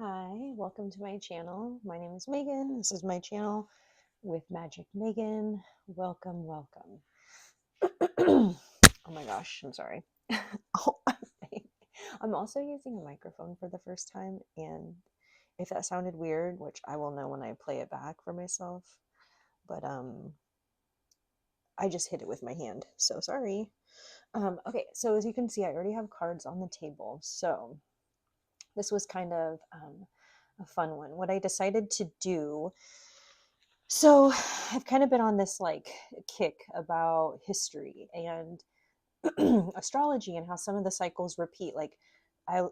Hi, welcome to my channel. My name is Megan. This is my channel with Magic Megan. Welcome, welcome. Oh my gosh, I'm sorry. Oh, I'm also using a microphone for the first time, and if that sounded weird, which I will know when I play it back for myself, but I just hit it with my hand, so sorry. Okay, so as you can see, I already have cards on the table, so this was kind of a fun one. What I decided to do, so I've kind of been on this like kick about history and astrology and how some of the cycles repeat. Like I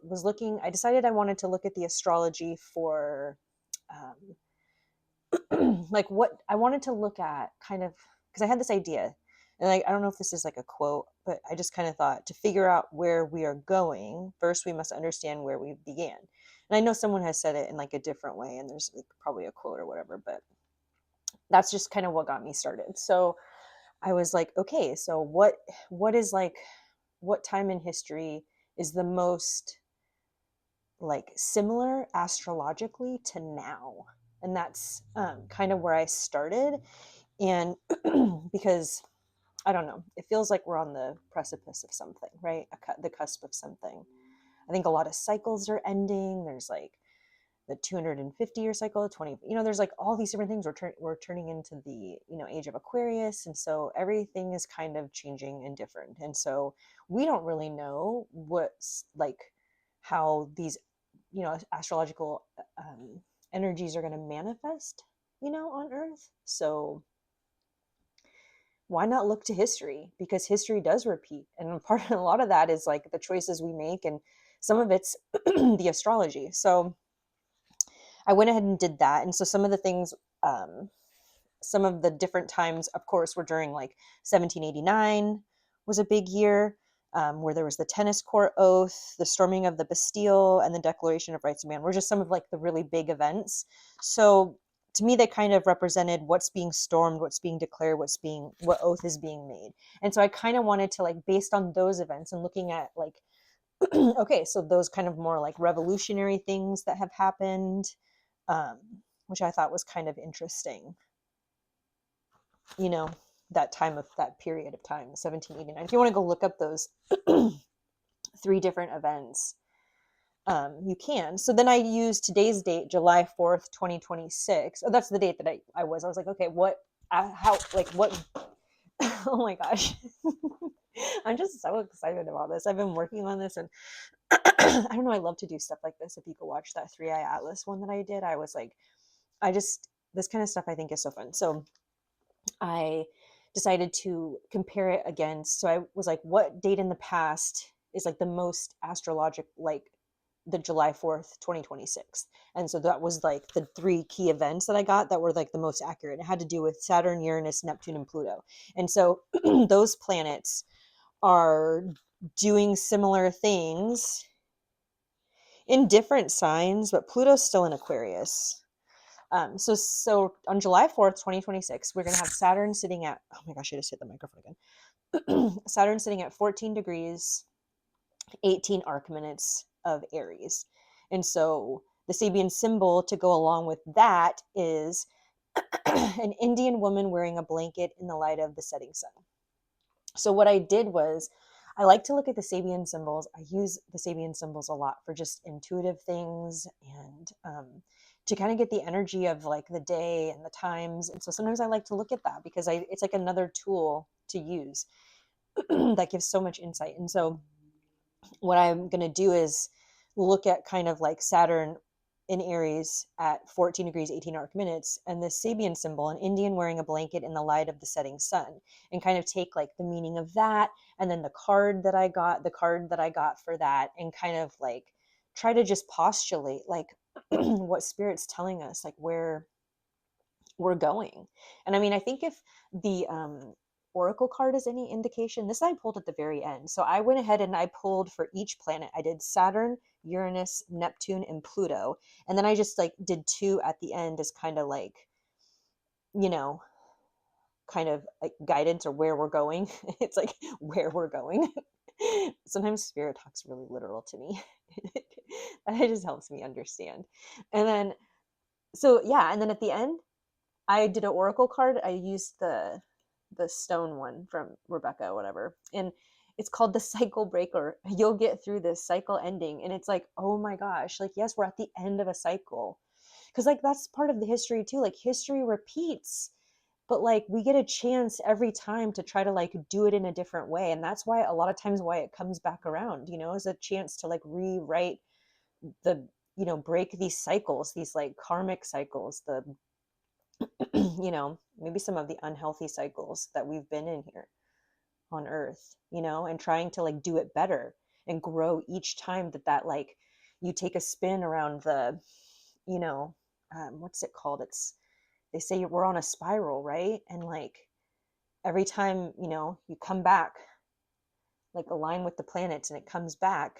decided I wanted to look at the astrology for like what I wanted to look at kind of because I had this idea. And I don't know if this is like a quote, but I just kind of thought to figure out where we are going, first we must understand where we began. And I know someone has said it in like a different way, and there's like probably a quote or whatever, but that's just kind of what got me started. So I was like, okay, so what is like what time in history is the most like similar astrologically to now? And that's kind of where I started. And because I don't know, it feels like we're on the precipice of something, right? The cusp of something. I think a lot of cycles are ending. There's like the 250-year cycle, 20, there's like all these different things. We're turning into the, age of Aquarius. And so everything is kind of changing and different. And so we don't really know what's like how these, astrological energies are going to manifest, on Earth. So why not look to history? Because history does repeat. And a lot of that is like the choices we make, and some of it's the astrology. So I went ahead and did that. And so some of the things, some of the different times, of course, were during like 1789 was a big year, where there was the tennis court oath, the storming of the Bastille, and the Declaration of Rights of Man were just some of like the really big events. So to me, they kind of represented what's being stormed, what's being declared, what oath is being made. And so I kind of wanted to like, based on those events and looking at like, okay, so those kind of more like revolutionary things that have happened, um, which I thought was kind of interesting. You know, that period of time, 1789. If you want to go look up those three different events, you can. So then I used today's date, July 4th, 2026. Oh, that's the date that I was like, okay, what, oh my gosh. I'm just so excited about this. I've been working on this, and I don't know, I love to do stuff like this. If you could watch that ₦仪atlas one that I did, I was like, this kind of stuff I think is so fun. So I decided to compare it against, so I was like, what date in the past is like the most astrologic, like the July 4th, 2026. And so that was like the three key events that I got that were like the most accurate. It had to do with Saturn, Uranus, Neptune, and Pluto. And so those planets are doing similar things in different signs, but Pluto's still in Aquarius. So on July 4th, 2026, we're going to have Saturn sitting at, oh my gosh, I just hit the microphone again. Saturn sitting at 14 degrees, 18 arc minutes of Aries. And so the Sabian symbol to go along with that is an Indian woman wearing a blanket in the light of the setting sun. So what I did was, I like to look at the Sabian symbols. I use the Sabian symbols a lot for just intuitive things, and to kind of get the energy of like the day and the times. And so sometimes I like to look at that because it's like another tool to use that gives so much insight. And so what I'm going to do is look at kind of like Saturn in Aries at 14 degrees, 18 arc minutes, and the Sabian symbol, an Indian wearing a blanket in the light of the setting sun, and kind of take like the meaning of that, and then the card that I got for that, and kind of like try to just postulate like what spirit's telling us, like where we're going. And I mean, I think if the oracle card is any indication, this I pulled at the very end. So I went ahead and I pulled for each planet. I did Saturn, Uranus, Neptune, and Pluto. And then I just like did two at the end as kind of like, you know, kind of like guidance or where we're going. It's like where we're going. Sometimes spirit talks really literal to me. It just helps me understand. And then, so yeah, and then at the end, I did an oracle card. I used the stone one from Rebecca, whatever, and it's called the cycle breaker. You'll get through this cycle ending, and it's like, oh my gosh, like yes, we're at the end of a cycle, because like that's part of the history too. Like history repeats, but like we get a chance every time to try to like do it in a different way, and that's why a lot of times why it comes back around, is a chance to like rewrite the break these cycles, these like karmic cycles, the maybe some of the unhealthy cycles that we've been in here on earth, and trying to like do it better and grow each time that like you take a spin around the, what's it called? They say we're on a spiral, right? And like every time, you come back, like align with the planets and it comes back,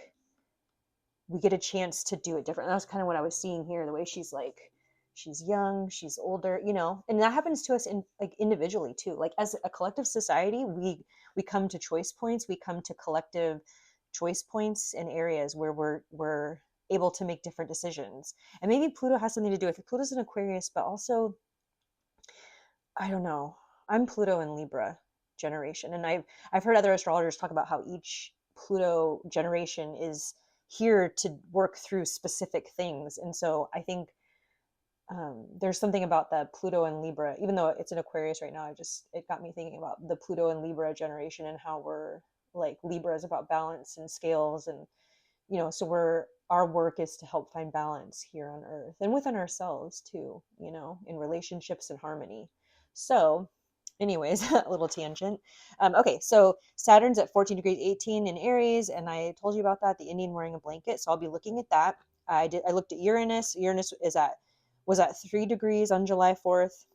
we get a chance to do it different. And that's kind of what I was seeing here, the way she's like, she's young, she's older, and that happens to us in like individually too. Like as a collective society, we come to choice points, we come to collective choice points in areas where we're able to make different decisions. And maybe Pluto has something to do with it. Pluto's an Aquarius, but also, I don't know. I'm Pluto and Libra generation, and I've heard other astrologers talk about how each Pluto generation is here to work through specific things. And so I think there's something about the Pluto and Libra, even though it's an Aquarius right now, it got me thinking about the Pluto and Libra generation and how we're like, Libra is about balance and scales, and so our work is to help find balance here on earth and within ourselves too, in relationships and harmony. So anyways, a little tangent. Okay, so Saturn's at 14 degrees 18 in Aries, and I told you about that, the Indian wearing a blanket. So I'll be looking at that. I looked at Uranus. Uranus was at 3 degrees on July 4th.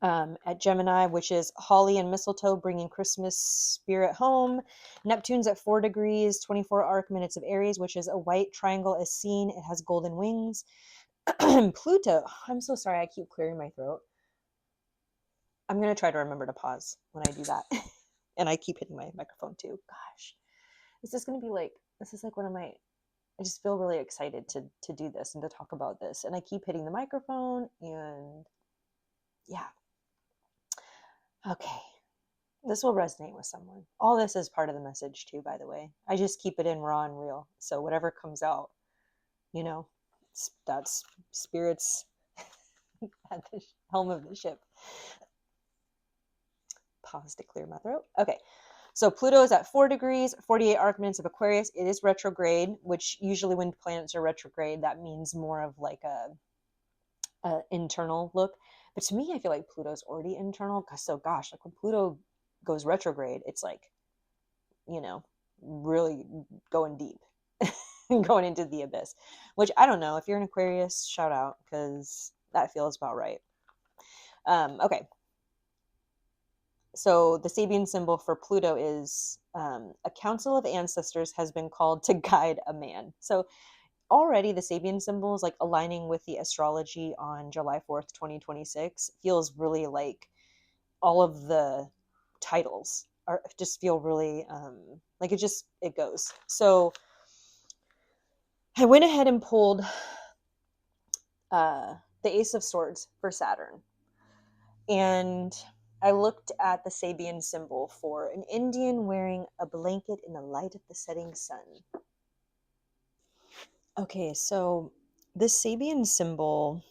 At Gemini, which is holly and mistletoe, bringing Christmas spirit home. Neptune's at 4 degrees, 24 arc minutes of Aries, which is a white triangle is seen. It has golden wings. Pluto, I'm so sorry, I keep clearing my throat. I'm going to try to remember to pause when I do that. And I keep hitting my microphone too. Gosh, this is like one of my, I just feel really excited to do this and to talk about this. And I keep hitting the microphone, and yeah. Okay. This will resonate with someone. All this is part of the message too, by the way. I just keep it in raw and real. So whatever comes out, that's spirits at the helm of the ship. Pause to clear my throat. Okay. So Pluto is at 4 degrees, 48 arc minutes of Aquarius. It is retrograde, which usually when planets are retrograde, that means more of like a internal look. But to me, I feel like Pluto's already internal. So gosh, like when Pluto goes retrograde, it's like, really going deep, going into the abyss, which I don't know. If you're an Aquarius, shout out, because that feels about right. Okay. So the Sabian symbol for Pluto is a council of ancestors has been called to guide a man. So already the Sabian symbols, like aligning with the astrology on July 4th, 2026, feels really like all of the titles just feel really like it goes. So I went ahead and pulled the Ace of Swords for Saturn. And I looked at the Sabian symbol for an Indian wearing a blanket in the light of the setting sun. Okay, so the Sabian symbol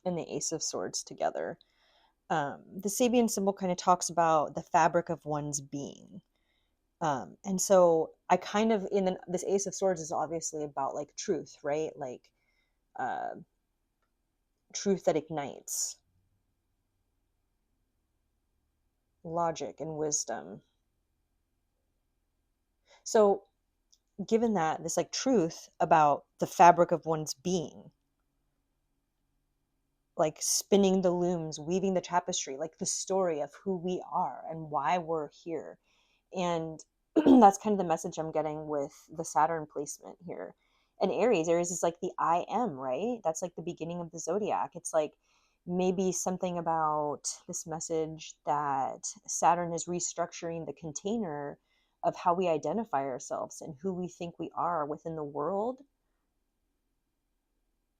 and the Ace of Swords together. The Sabian symbol kind of talks about the fabric of one's being. And so I kind of, this Ace of Swords is obviously about like truth, right? Like truth that ignites, logic and wisdom. So given that, this like truth about the fabric of one's being, like spinning the looms, weaving the tapestry, like the story of who we are and why we're here. And that's kind of the message I'm getting with the Saturn placement here. And Aries is like the I am, right? That's like the beginning of the zodiac. It's like maybe something about this message that Saturn is restructuring the container of how we identify ourselves and who we think we are within the world.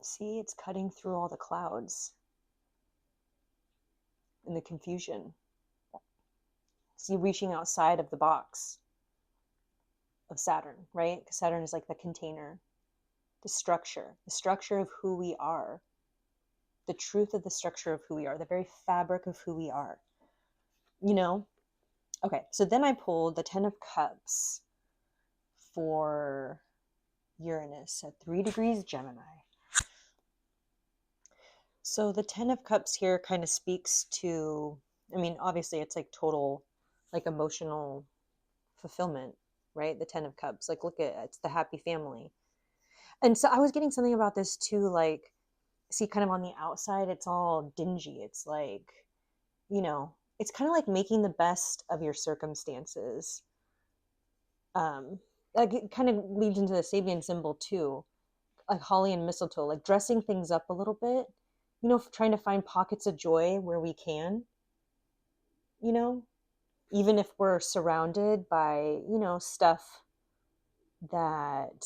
See, it's cutting through all the clouds and the confusion. See, reaching outside of the box of Saturn, right? Because Saturn is like the container, the structure of who we are, the truth of the structure of who we are, the very fabric of who we are, you know? Okay, so then I pulled the 10 of Cups for Uranus at 3 degrees Gemini. So the 10 of Cups here kind of speaks to, I mean, obviously it's like total, like emotional fulfillment, right? The 10 of Cups, like look at it's the happy family. And so I was getting something about this too, like, see, kind of on the outside, it's all dingy. It's like, you know, it's kind of like making the best of your circumstances. Like it kind of leads into the Sabian symbol too, like holly and mistletoe, like dressing things up a little bit, you know, trying to find pockets of joy where we can, you know, even if we're surrounded by, you know, stuff that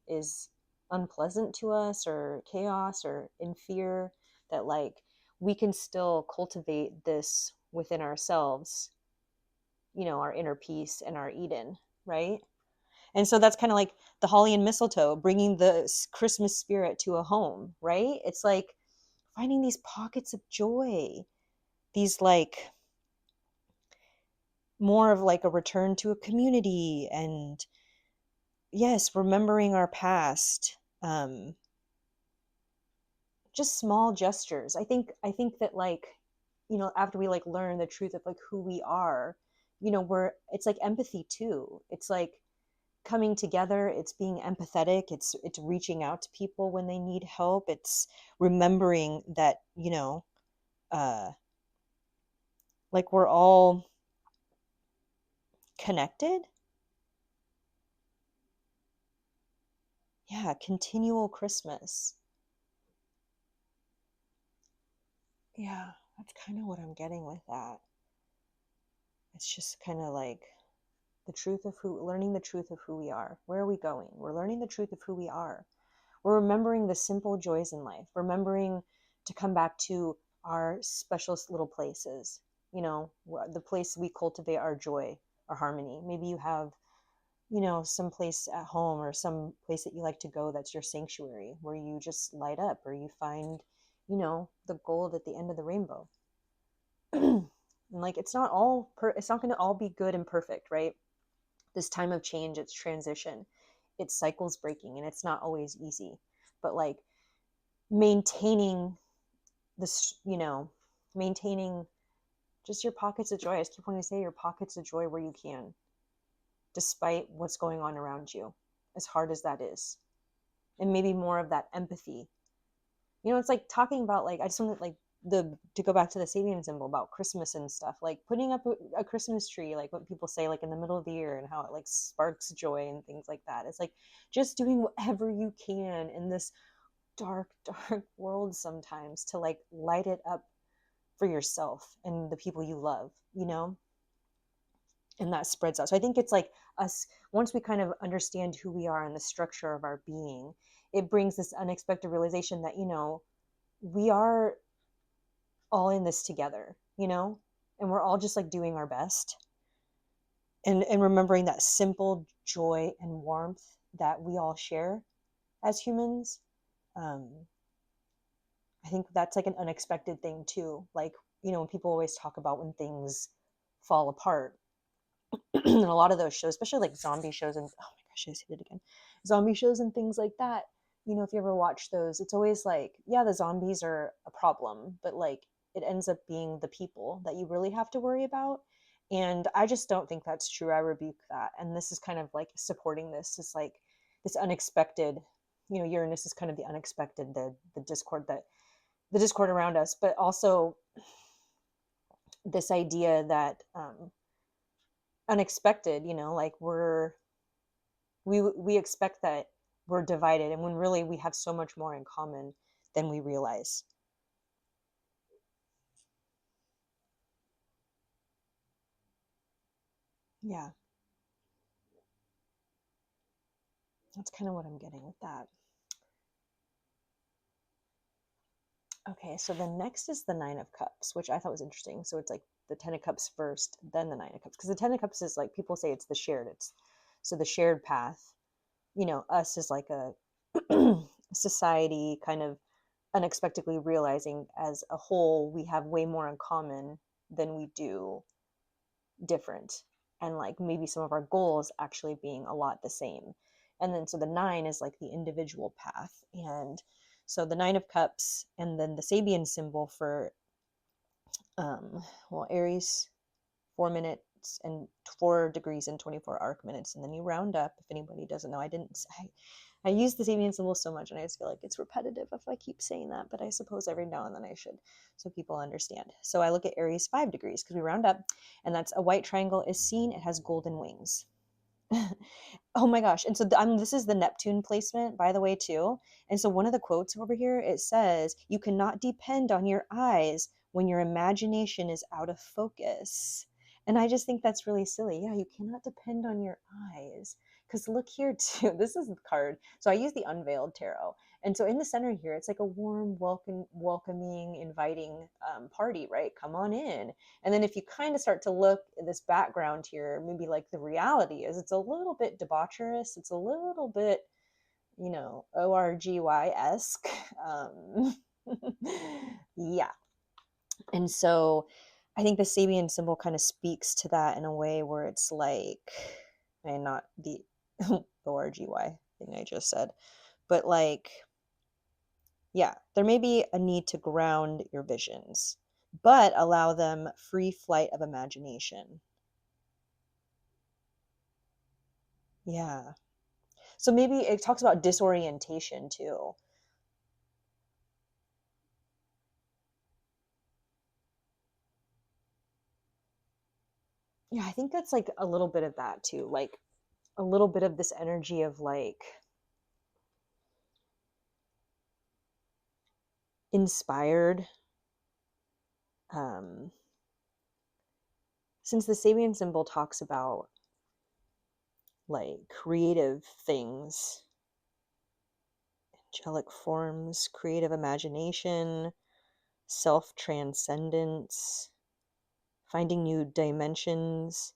is unpleasant to us or chaos or in fear, that like we can still cultivate this within ourselves, you know, our inner peace and our Eden, right? And so that's kind of like the holly and mistletoe, bringing the Christmas spirit to a home, right? It's like finding these pockets of joy, these like more of like a return to a community, and yes, remembering our past, just small gestures. I think that like, you know, after we like learn the truth of like who we are, you know, it's like empathy too. It's like coming together, it's being empathetic, it's reaching out to people when they need help, it's remembering that, you know, uh like we're all connected. Yeah, continual Christmas. Yeah, that's kind of what I'm getting with that. It's just kind of like the truth of learning the truth of who we are. Where are we going? We're learning the truth of who we are. We're remembering the simple joys in life, remembering to come back to our special little places, you know, the place we cultivate our joy, our harmony. Maybe you have, you know, some place at home or some place that you like to go that's your sanctuary, where you just light up, or you find, you know, the gold at the end of the rainbow. And like it's not all it's not going to all be good and perfect, right? This time of change, it's transition, it's cycles breaking, and it's not always easy. But like maintaining this, you know, maintaining just your pockets of joy. I just keep wanting to say your pockets of joy where you can, despite what's going on around you, as hard as that is. And maybe more of that empathy. You know, it's like talking about like, I just want to like to go back to the Sabian symbol about Christmas and stuff, like putting up a Christmas tree, like what people say, like in the middle of the year, and how it like sparks joy and things like that. It's like just doing whatever you can in this dark, dark world sometimes to like light it up for yourself and the people you love, you know? And that spreads out. So I think it's like us, once we kind of understand who we are and the structure of our being, it brings this unexpected realization that, you know, we are all in this together, you know, and we're all just like doing our best, and remembering that simple joy and warmth that we all share as humans. um I think that's like an unexpected thing too, like, you know, when people always talk about when things fall apart. And a lot of those shows, especially like zombie shows, and oh my gosh, I just hit it again, zombie shows and things like that, you know, if you ever watch those, it's always like, yeah, the zombies are a problem, but like it ends up being the people that you really have to worry about. And I just don't think that's true. I rebuke that. And this is kind of like supporting this is like this unexpected, you know, Uranus is kind of the unexpected, the discord, that the discord around us, but also this idea that unexpected, you know, like we expect that we're divided, and when really we have so much more in common than we realize. Yeah, that's kind of what I'm getting with that. Okay, so the next is the Nine of Cups, which I thought was interesting. So it's like the Ten of Cups first, then the Nine of Cups. Because the Ten of Cups is like, people say it's the shared, it's so the shared path. Us is like a society kind of unexpectedly realizing as a whole we have way more in common than we do different. And like maybe some of our goals actually being a lot the same. And then so the nine is like the individual path. And so the Nine of Cups, and then the Sabian symbol for Aries, 4 minutes and 4 degrees and 24 arc minutes, and then you round up. If anybody doesn't know, I use the Sabian symbol so much, and I just feel like it's repetitive if I keep saying that, but I suppose every now and then I should, so people understand. So I look at Aries 5 degrees because we round up, and that's a white triangle is seen. It has golden wings. Oh my gosh. And so this is the Neptune placement, by the way, too. And so one of the quotes over here, it says, you cannot depend on your eyes when your imagination is out of focus. And I just think that's really silly. Yeah, you cannot depend on your eyes. Because look here, too. This is the card. So I use the Unveiled Tarot. And so in the center here, it's like a warm, welcoming, inviting party, right? Come on in. And then if you kind of start to look at this background here, maybe like the reality is it's a little bit debaucherous. It's a little bit, ORGY-esque. Yeah. And so I think the Sabian symbol kind of speaks to that in a way where it's like, and not the ORGY thing I just said, but like, yeah, there may be a need to ground your visions, but allow them free flight of imagination. Yeah. So maybe it talks about disorientation too. Yeah, I think that's like a little bit of that too. Like a little bit of this energy of like inspired. Um, since the Sabian symbol talks about like creative things, angelic forms, creative imagination, self transcendence, finding new dimensions.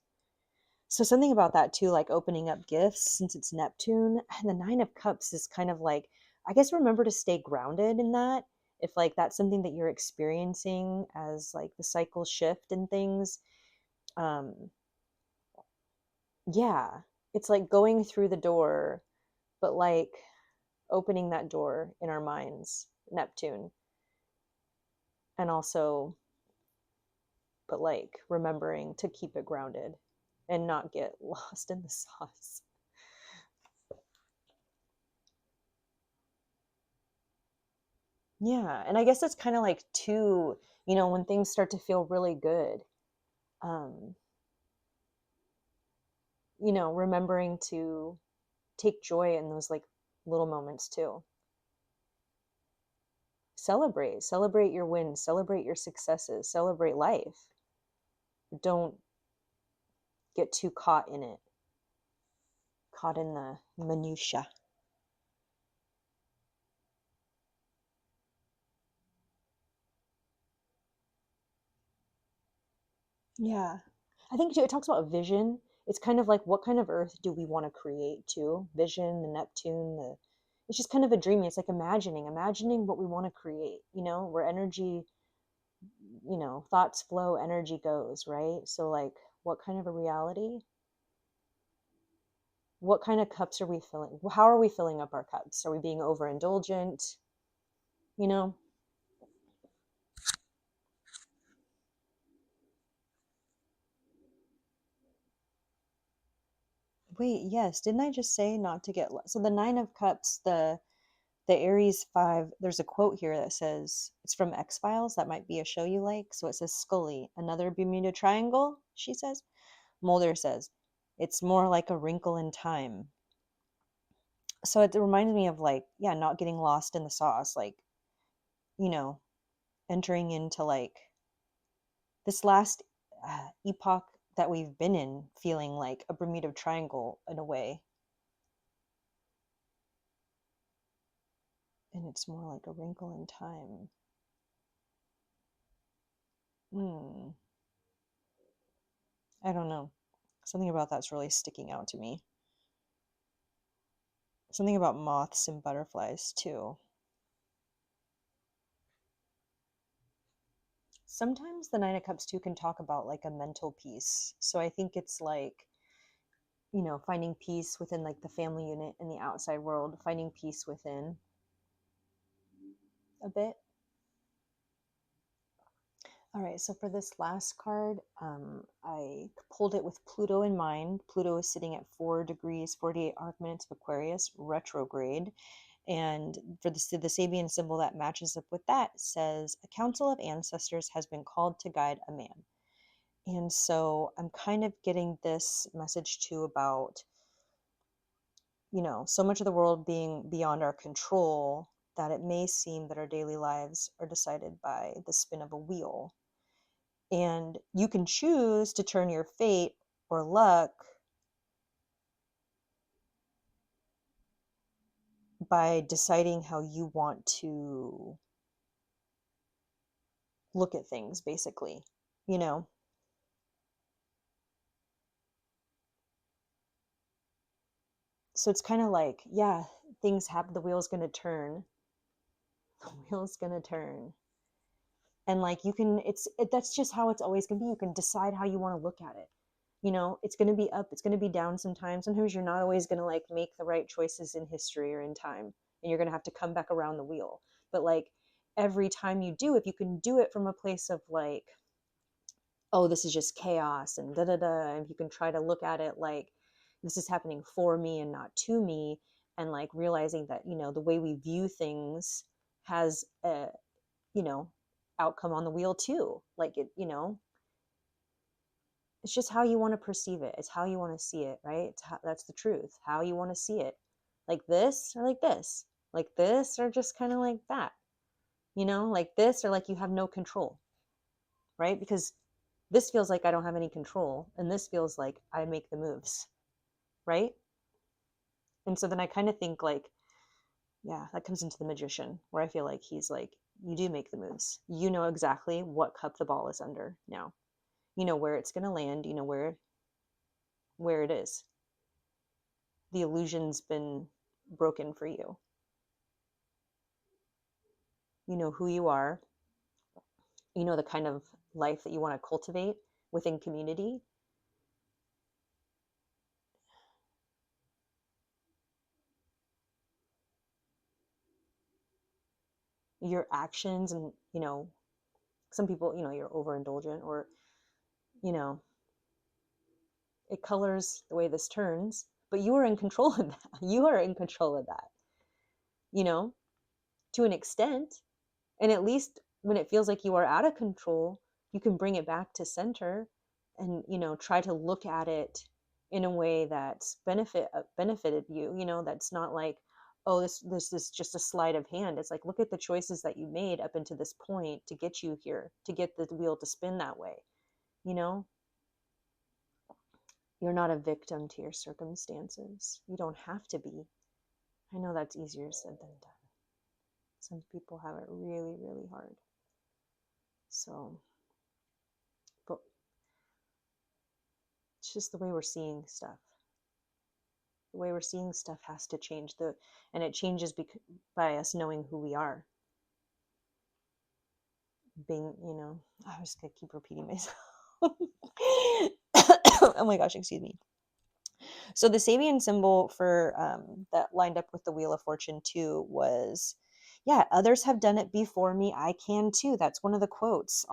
So something about that too, like opening up gifts, since it's Neptune. And the Nine of Cups is kind of like, I guess, remember to stay grounded in that. If like that's something that you're experiencing as like the cycles shift and things. Um, yeah, it's like going through the door, but like opening that door in our minds, Neptune. And also, but like remembering to keep it grounded and not get lost in the sauce. Yeah, and I guess it's kind of like too, when things start to feel really good, um, remembering to take joy in those like little moments too. Celebrate your wins, celebrate your successes, celebrate life. Don't get too caught in it, caught in the minutia. Yeah. I think too, it talks about vision. It's kind of like what kind of earth do we want to create too? Vision, the Neptune, it's just kind of a dreaming. It's like imagining what we want to create, where energy, thoughts flow, energy goes, right? So like what kind of a reality? What kind of cups are we filling? How are we filling up our cups? Are we being overindulgent? You know? Wait, yes, didn't I just say not to get so the Nine of Cups, the Aries 5, there's a quote here that says, it's from X-Files, that might be a show you like. So it says, Scully, another Bermuda Triangle, she says. Mulder says, it's more like a wrinkle in time. So it reminds me of like, yeah, not getting lost in the sauce, like, you know, entering into like this last epoch that we've been in, feeling like a Bermuda Triangle in a way. And it's more like a wrinkle in time. I don't know. Something about that's really sticking out to me. Something about moths and butterflies too. Sometimes the Nine of Cups too can talk about like a mental peace. So I think it's like, finding peace within like the family unit and the outside world, finding peace within a bit. All right, so for this last card, I pulled it with Pluto in mind. Pluto is sitting at 4 degrees, 48 arc minutes of Aquarius, retrograde. And for the Sabian symbol that matches up with that says, a council of ancestors has been called to guide a man. And so I'm kind of getting this message too about, so much of the world being beyond our control that it may seem that our daily lives are decided by the spin of a wheel. And you can choose to turn your fate or luck by deciding how you want to look at things, basically, you know? So it's kind of like, yeah, things happen, the wheel's going to turn. The wheel's going to turn. And like that's just how it's always going to be. You can decide how you want to look at it. It's going to be up, it's going to be down sometimes. Sometimes you're not always going to like make the right choices in history or in time, and you're going to have to come back around the wheel. But like every time you do, if you can do it from a place of like, oh, this is just chaos and da da da, and you can try to look at it like this is happening for me and not to me, and like realizing that the way we view things has a you know outcome on the wheel too. Like it's just how you want to perceive it. It's how you want to see it, right? That's the truth. How you want to see it. Like this or like this. Like this or just kind of like that. Like this or like you have no control, right? Because this feels like I don't have any control, and this feels like I make the moves, right? And so then I kind of think like, yeah, that comes into the magician, where I feel like he's like, you do make the moves. You know exactly what cup the ball is under now. You know where it's going to land. You know where it is. The illusion's been broken for you. You know who you are. You know the kind of life that you want to cultivate within community. Your actions, and some people, you're overindulgent, or you know it colors the way this turns, but you are in control of that. You are in control of that, you know to an extent. And at least when it feels like you are out of control, you can bring it back to center, and try to look at it in a way that's benefited you. That's not like, oh, this is just a sleight of hand. It's like, look at the choices that you made up into this point to get you here, to get the wheel to spin that way. you know you're not a victim to your circumstances. You don't have to be. I know that's easier said than done. Some people have it really, really hard. So, but it's just the way we're seeing stuff. The way we're seeing stuff has to change. And it changes by us knowing who we are. Being, I was gonna keep repeating myself. Oh my gosh, excuse me. So the Sabian symbol for that lined up with the Wheel of Fortune too was, yeah, others have done it before me, I can too. That's one of the quotes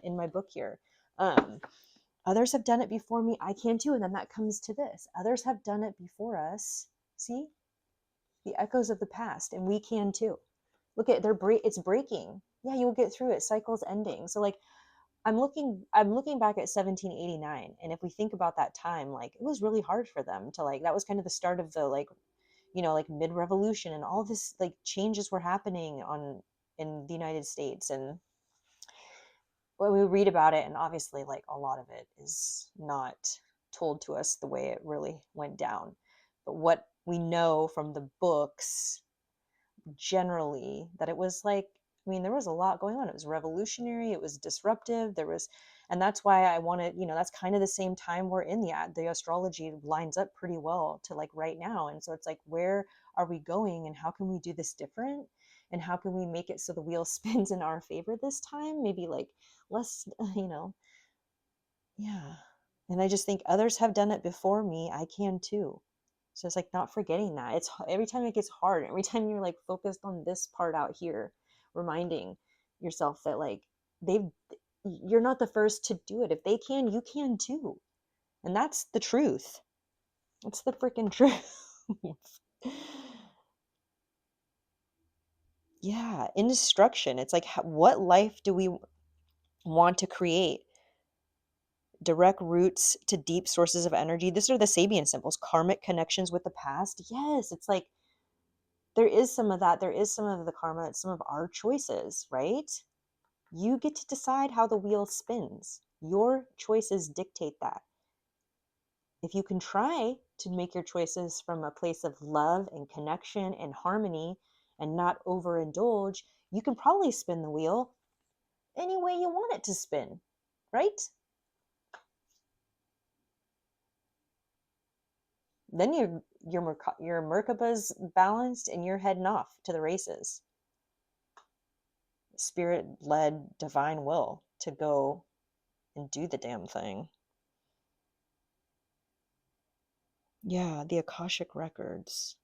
in my book here. Others have done it before me, I can too. And then that comes to this: others have done it before us. See, the echoes of the past, and we can too. Look at it's breaking. Yeah, you will get through it. Cycles ending. So like, I'm looking back at 1789, and if we think about that time, like it was really hard for them to like, that was kind of the start of the like, like mid-revolution, and all this like changes were happening in the United States. And when we read about it, and obviously like a lot of it is not told to us the way it really went down, but what we know from the books generally, that it was like I mean, there was a lot going on. It was revolutionary, it was disruptive, and that's why I wanted, that's kind of the same time we're in. The astrology lines up pretty well to like right now. And so it's like, where are we going and how can we do this different? And how can we make it so the wheel spins in our favor this time? Maybe like less, yeah. And I just think others have done it before me. I can too. So it's like not forgetting that. It's every time it gets hard, every time you're like focused on this part out here, reminding yourself that like they've you're not the first to do it. If they can, you can too. And that's the truth. That's the freaking truth. Yeah, instruction. It's like what life do we want to create? Direct roots to deep sources of energy. These are the Sabian symbols, karmic connections with the past. Yes, it's like there is some of that. There is some of the karma, some of our choices, right? You get to decide how the wheel spins. Your choices dictate that. If you can try to make your choices from a place of love and connection and harmony and not overindulge, you can probably spin the wheel any way you want it to spin, right? Then your Merkaba's balanced and you're heading off to the races. Spirit-led divine will to go and do the damn thing. Yeah, the Akashic records.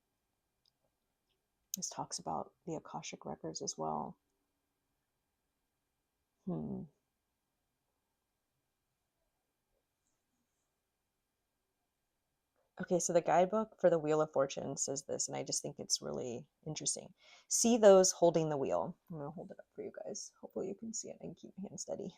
This talks about the Akashic records as well. Okay, so the guidebook for the Wheel of Fortune says this, and I just think it's really interesting. See those holding the wheel. I'm going to hold it up for you guys. Hopefully you can see it and keep my hand steady.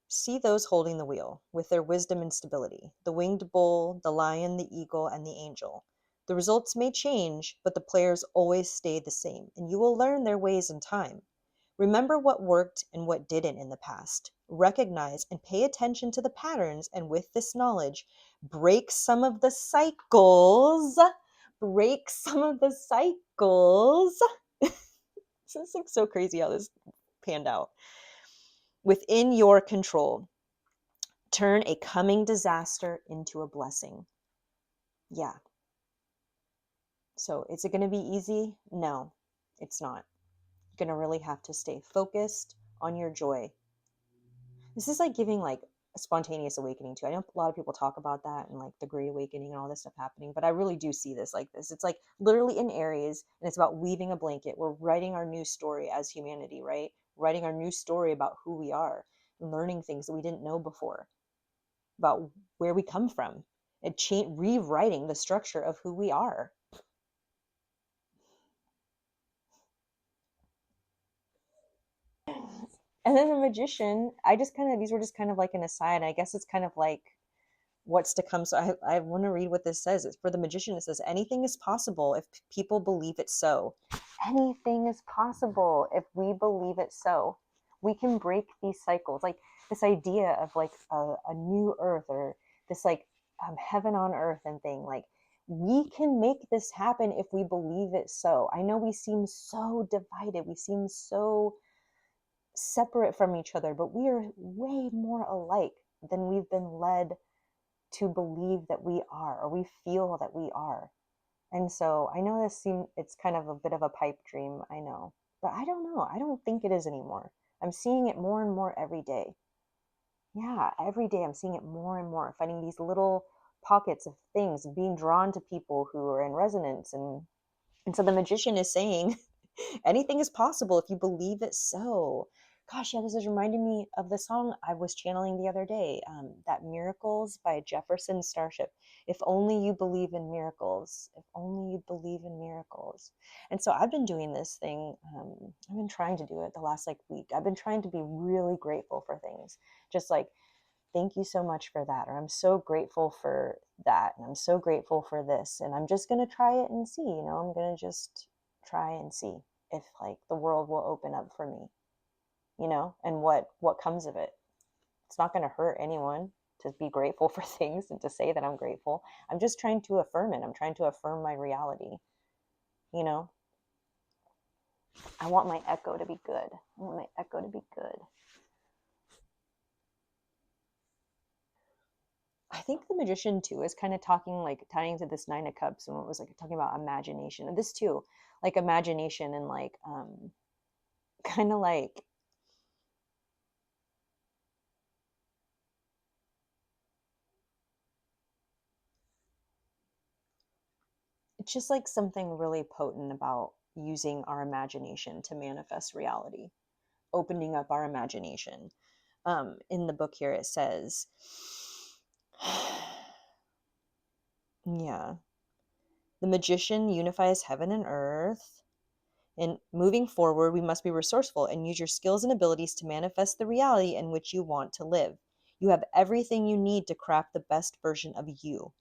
See those holding the wheel with their wisdom and stability, the winged bull, the lion, the eagle, and the angel. The results may change, but the players always stay the same, and you will learn their ways in time. Remember what worked and what didn't in the past. Recognize and pay attention to the patterns, and with this knowledge, break some of the cycles. Break some of the cycles. This is like so crazy how this panned out. Within your control. Turn a coming disaster into a blessing. Yeah. So is it going to be easy? No, it's not. You're going to really have to stay focused on your joy. This is like giving like a spontaneous awakening too. I know a lot of people talk about that and like the Great Awakening and all this stuff happening, but I really do see this like this. It's like literally in Aries, and it's about weaving a blanket. We're writing our new story as humanity, right? Writing our new story about who we are, learning things that we didn't know before, about where we come from, and rewriting the structure of who we are. And then the Magician, these were just kind of like an aside. I guess it's kind of like what's to come. So I want to read what this says. It's for the Magician. It says, anything is possible if people believe it so. Anything is possible if we believe it so. We can break these cycles. Like this idea of like a new earth, or this like heaven on earth and thing. Like we can make this happen if we believe it so. I know we seem so divided. We seem so separate from each other, but we are way more alike than we've been led to believe that we are, or we feel that we are. And so I know it's kind of a bit of a pipe dream, I know, but I don't know. I don't think it is anymore. I'm seeing it more and more every day. Yeah, every day I'm seeing it more and more, finding these little pockets of things, being drawn to people who are in resonance. And so the Magician is saying, anything is possible if you believe it so. Gosh, yeah, this is reminding me of the song I was channeling the other day, that Miracles by Jefferson Starship. If only you believe in miracles. If only you believe in miracles. And so I've been doing this thing. I've been trying to do it the last like week. I've been trying to be really grateful for things. Just like, thank you so much for that. Or I'm so grateful for that. And I'm so grateful for this. And I'm just going to try it and see, I'm going to just try and see if like the world will open up for me, and what comes of it. It's not going to hurt anyone to be grateful for things and to say that I'm grateful. I'm just trying to affirm it. I'm trying to affirm my reality, I want my echo to be good. I want my echo to be good. I think the Magician too is kind of talking, like tying to this Nine of Cups, and it was like talking about imagination, and this too, like imagination and like kind of like it's just like something really potent about using our imagination to manifest reality, opening up our imagination. In the book here it says, yeah, the magician unifies heaven and earth. And moving forward, we must be resourceful and use your skills and abilities to manifest the reality in which you want to live. You have everything you need to craft the best version of you.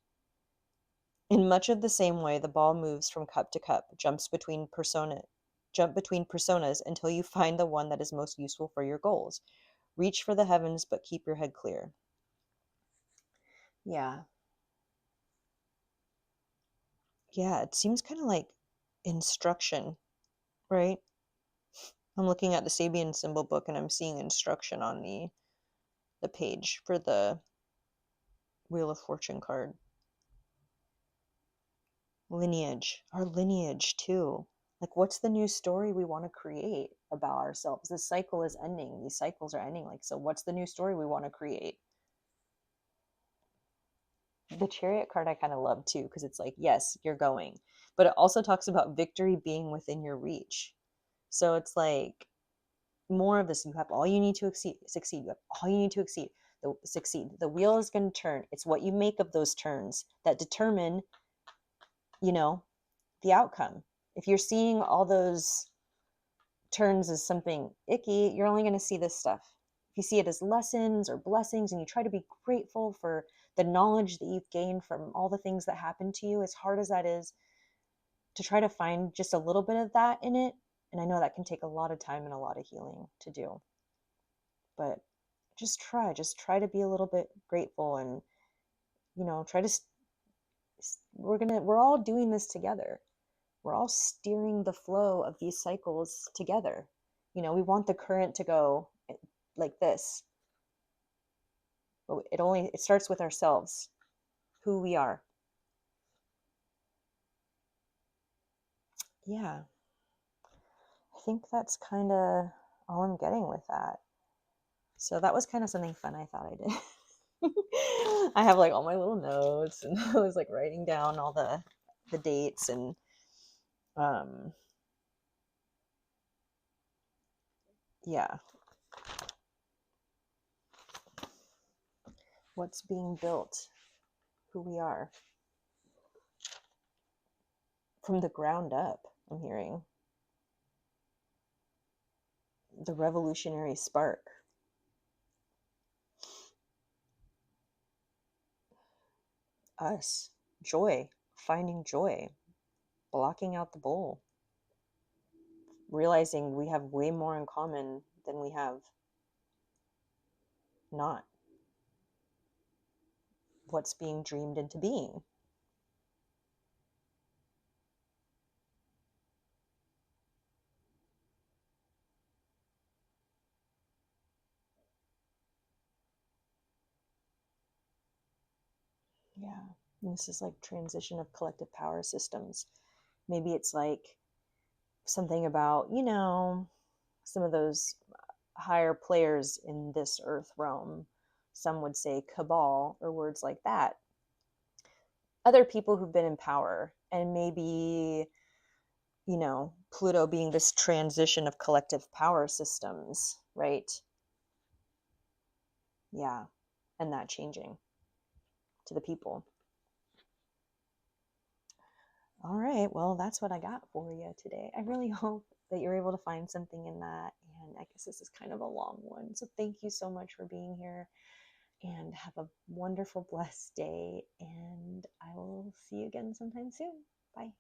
In much of the same way, the ball moves from cup to cup, jump between personas until you find the one that is most useful for your goals. Reach for the heavens, but keep your head clear. Yeah. Yeah, it seems kind of like instruction, right? I'm looking at the Sabian symbol book and I'm seeing instruction on the page for the Wheel of Fortune card. Lineage, our lineage too. Like, what's the new story we want to create about ourselves? This cycle is ending. These cycles are ending. Like, so what's the new story we want to create? The Chariot card I kind of love too, because it's like, yes, you're going. But it also talks about victory being within your reach. So it's like more of this. You have all you need to succeed. You have all you need to succeed. The wheel is going to turn. It's what you make of those turns that determine, the outcome. If you're seeing all those turns as something icky, you're only going to see this stuff. If you see it as lessons or blessings and you try to be grateful for the knowledge that you've gained from all the things that happened to you, as hard as that is, to try to find just a little bit of that in it. And I know that can take a lot of time and a lot of healing to do. But just try to be a little bit grateful and, try to, we're all doing this together. We're all steering the flow of these cycles together. We want the current to go like this, but it starts with ourselves, who we are. Yeah, I think that's kind of all I'm getting with that. So that was kind of something fun I thought I did. I have like all my little notes, and I was like writing down all the dates and yeah, what's being built, who we are from the ground up. I'm hearing the revolutionary spark. Us, joy, finding joy, blocking out the bull, realizing we have way more in common than we have not. What's being dreamed into being. Yeah, and this is like transition of collective power systems. Maybe it's like something about, some of those higher players in this earth realm. Some would say cabal or words like that. Other people who've been in power, and maybe, Pluto being this transition of collective power systems, right? Yeah, and that changing to the people. All right, well, that's what I got for you today. I really hope that you're able to find something in that. And I guess this is kind of a long one. So thank you so much for being here, and have a wonderful, blessed day. And I will see you again sometime soon. Bye.